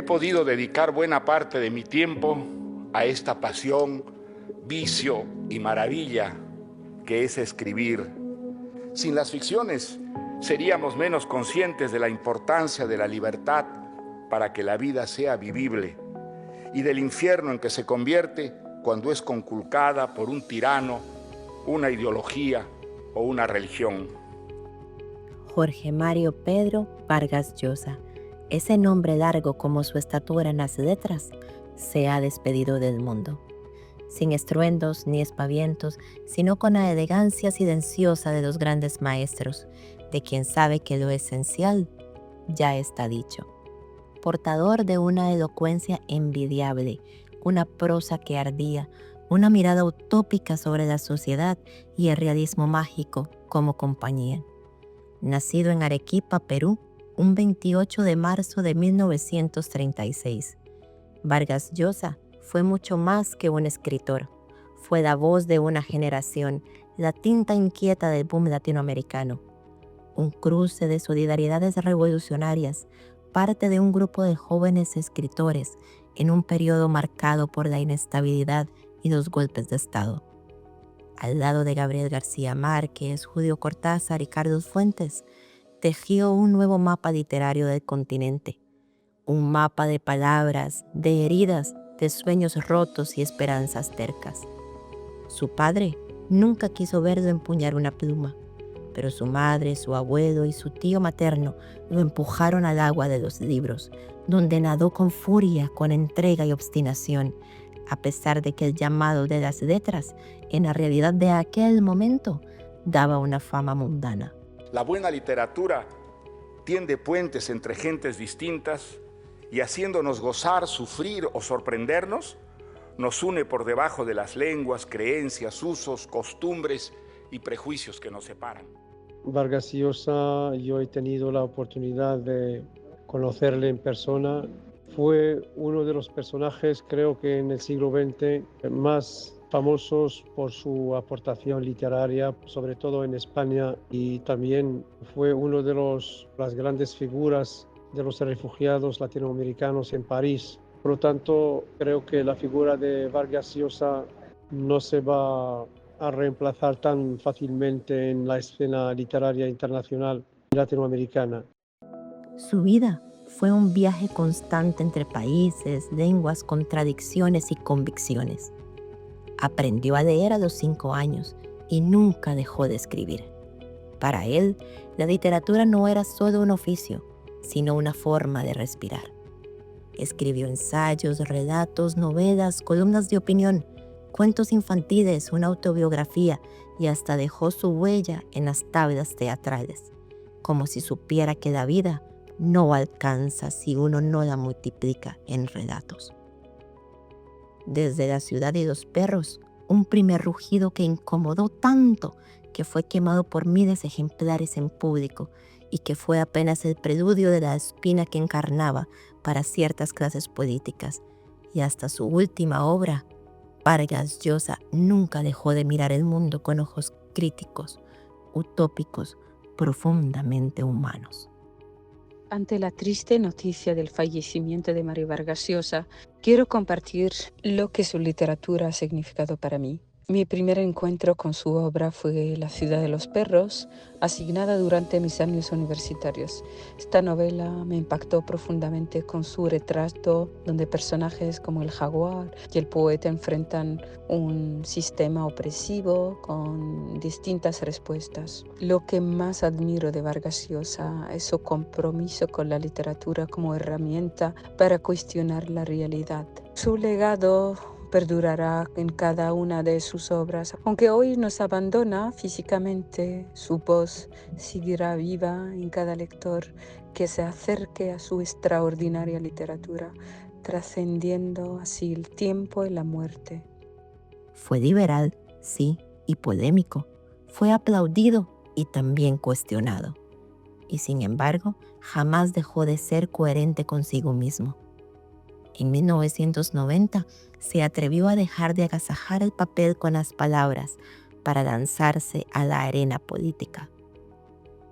he podido dedicar buena parte de mi tiempo a esta pasión, vicio y maravilla que es escribir. Sin las ficciones seríamos menos conscientes de la importancia de la libertad para que la vida sea vivible y del infierno en que se convierte cuando es conculcada por un tirano, una ideología o una religión. Jorge Mario Pedro Vargas Llosa, ese nombre largo como su estatura en las letras, se ha despedido del mundo. Sin estruendos ni espavientos, sino con la elegancia silenciosa de los grandes maestros, de quien sabe que lo esencial ya está dicho. Portador de una elocuencia envidiable, una prosa que ardía, una mirada utópica sobre la sociedad y el realismo mágico como compañía. Nacido en Arequipa, Perú, un 28 de marzo de 1936. Vargas Llosa fue mucho más que un escritor. Fue la voz de una generación, la tinta inquieta del boom latinoamericano. Un cruce de solidaridades revolucionarias, parte de un grupo de jóvenes escritores en un periodo marcado por la inestabilidad y los golpes de Estado. Al lado de Gabriel García Márquez, Julio Cortázar y Carlos Fuentes, tejió un nuevo mapa literario del continente. Un mapa de palabras, de heridas, de sueños rotos y esperanzas tercas. Su padre nunca quiso verlo empuñar una pluma, pero su madre, su abuelo y su tío materno lo empujaron al agua de los libros, donde nadó con furia, con entrega y obstinación, a pesar de que el llamado de las letras, en la realidad de aquel momento, daba una fama mundana. La buena literatura tiende puentes entre gentes distintas y haciéndonos gozar, sufrir o sorprendernos, nos une por debajo de las lenguas, creencias, usos, costumbres y prejuicios que nos separan. Vargas Llosa, yo he tenido la oportunidad de conocerle en persona. Fue uno de los personajes, creo que en el siglo XX, más famosos por su aportación literaria, sobre todo en España, y también fue uno de las grandes figuras de los refugiados latinoamericanos en París. Por lo tanto, creo que la figura de Vargas Llosa no se va a reemplazar tan fácilmente en la escena literaria internacional latinoamericana. Su vida fue un viaje constante entre países, lenguas, contradicciones y convicciones. Aprendió a leer a los 5 años y nunca dejó de escribir. Para él, la literatura no era solo un oficio, sino una forma de respirar. Escribió ensayos, relatos, novelas, columnas de opinión, cuentos infantiles, una autobiografía y hasta dejó su huella en las tablas teatrales, como si supiera que la vida no alcanza si uno no la multiplica en relatos. Desde La ciudad y los perros, un primer rugido que incomodó tanto que fue quemado por miles de ejemplares en público y que fue apenas el preludio de la espina que encarnaba para ciertas clases políticas. Y hasta su última obra, Vargas Llosa nunca dejó de mirar el mundo con ojos críticos, utópicos, profundamente humanos. Ante la triste noticia del fallecimiento de Mario Vargas Llosa, quiero compartir lo que su literatura ha significado para mí. Mi primer encuentro con su obra fue La ciudad de los perros, asignada durante mis años universitarios. Esta novela me impactó profundamente con su retrato, donde personajes como el jaguar y el poeta enfrentan un sistema opresivo con distintas respuestas. Lo que más admiro de Vargas Llosa es su compromiso con la literatura como herramienta para cuestionar la realidad. Su legado perdurará en cada una de sus obras. Aunque hoy nos abandona físicamente, su voz seguirá viva en cada lector que se acerque a su extraordinaria literatura, trascendiendo así el tiempo y la muerte. Fue liberal, sí, y polémico. Fue aplaudido y también cuestionado. Y sin embargo, jamás dejó de ser coherente consigo mismo. En 1990 se atrevió a dejar de agasajar el papel con las palabras para lanzarse a la arena política.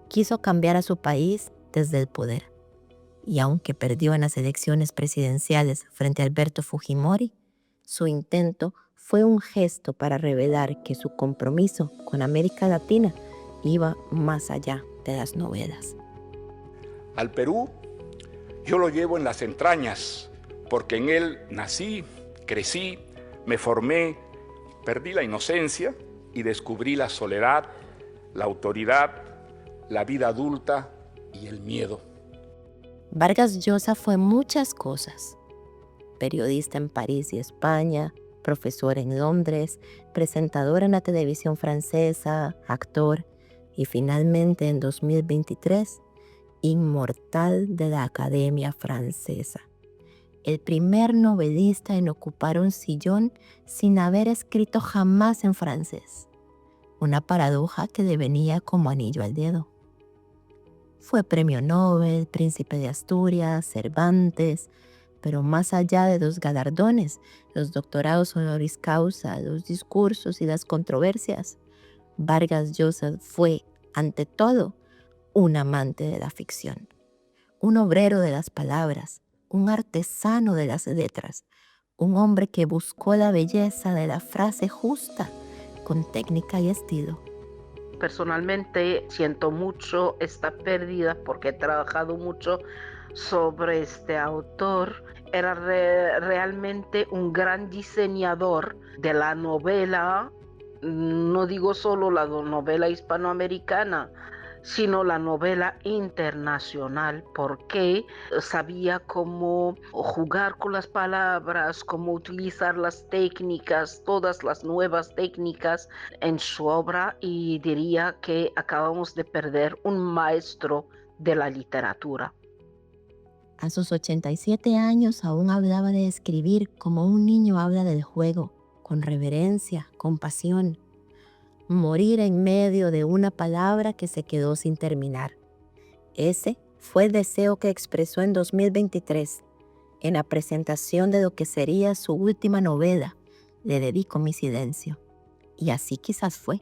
Quiso cambiar a su país desde el poder. y aunque perdió en las elecciones presidenciales frente a Alberto Fujimori, su intento fue un gesto para revelar que su compromiso con América Latina iba más allá de las novelas. Al Perú yo lo llevo en las entrañas, porque en él nací, crecí, me formé, perdí la inocencia y descubrí la soledad, la autoridad, la vida adulta y el miedo. Vargas Llosa fue muchas cosas. Periodista en París y España, profesor en Londres, presentador en la televisión francesa, actor y finalmente en 2023, inmortal de la Academia Francesa. El primer novelista en ocupar un sillón sin haber escrito jamás en francés. Una paradoja que le venía como anillo al dedo. Fue premio Nobel, Príncipe de Asturias, Cervantes, pero más allá de los galardones, los doctorados honoris causa, los discursos y las controversias, Vargas Llosa fue, ante todo, un amante de la ficción, un obrero de las palabras, un artesano de las letras, un hombre que buscó la belleza de la frase justa con técnica y estilo. Personalmente siento mucho esta pérdida porque he trabajado mucho sobre este autor. Era realmente un gran diseñador de la novela, no digo solo la novela hispanoamericana, sino la novela internacional, porque sabía cómo jugar con las palabras, cómo utilizar las técnicas, todas las nuevas técnicas en su obra, y diría que acabamos de perder un maestro de la literatura. A sus 87 años aún hablaba de escribir como un niño habla del juego, con reverencia, con pasión. Morir en medio de una palabra que se quedó sin terminar. Ese fue el deseo que expresó en 2023, en la presentación de lo que sería su última novela, Le dedico mi silencio. Y así quizás fue,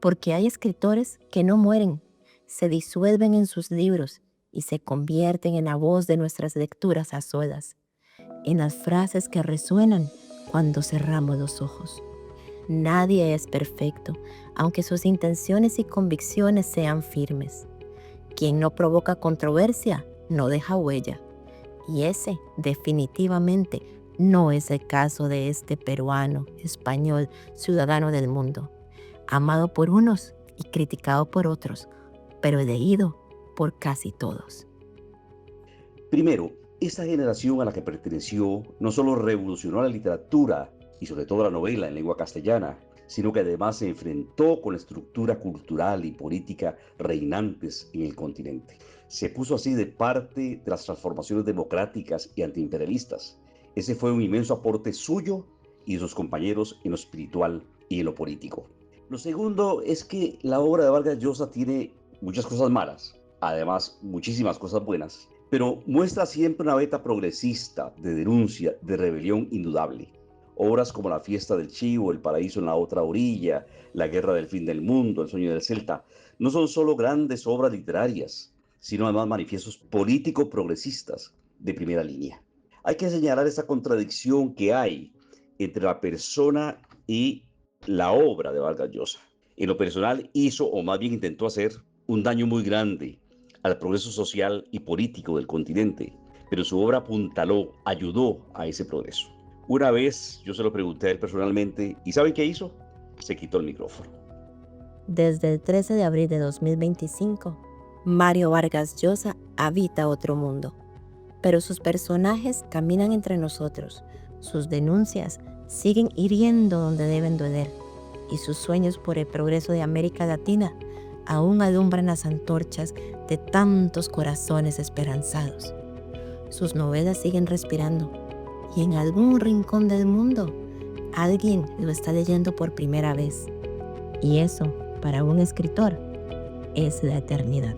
porque hay escritores que no mueren, se disuelven en sus libros y se convierten en la voz de nuestras lecturas a solas, en las frases que resuenan cuando cerramos los ojos. Nadie es perfecto, aunque sus intenciones y convicciones sean firmes. Quien no provoca controversia no deja huella. Y ese, definitivamente, no es el caso de este peruano, español, ciudadano del mundo, amado por unos y criticado por otros, pero leído por casi todos. Primero, esta generación a la que perteneció no solo revolucionó la literatura y sobre todo la novela en lengua castellana, sino que además se enfrentó con la estructura cultural y política reinantes en el continente. Se puso así de parte de las transformaciones democráticas y antiimperialistas. Ese fue un inmenso aporte suyo y de sus compañeros en lo espiritual y en lo político. Lo segundo es que la obra de Vargas Llosa tiene muchas cosas malas, además muchísimas cosas buenas, pero muestra siempre una beta progresista, de denuncia, de rebelión indudable. Obras como La fiesta del chivo, El paraíso en la otra orilla, La guerra del fin del mundo, El sueño del celta, no son solo grandes obras literarias, sino además manifiestos político-progresistas de primera línea. Hay que señalar esa contradicción que hay entre la persona y la obra de Vargas Llosa. En lo personal hizo, o más bien intentó hacer, un daño muy grande al progreso social y político del continente, pero su obra apuntaló, ayudó a ese progreso. Una vez yo se lo pregunté a él personalmente, ¿y saben qué hizo? Se quitó el micrófono. Desde el 13 de abril de 2025, Mario Vargas Llosa habita otro mundo, pero sus personajes caminan entre nosotros, sus denuncias siguen hiriendo donde deben doler, y sus sueños por el progreso de América Latina aún alumbran las antorchas de tantos corazones esperanzados. Sus novelas siguen respirando, y en algún rincón del mundo, alguien lo está leyendo por primera vez. Y eso, para un escritor, es la eternidad.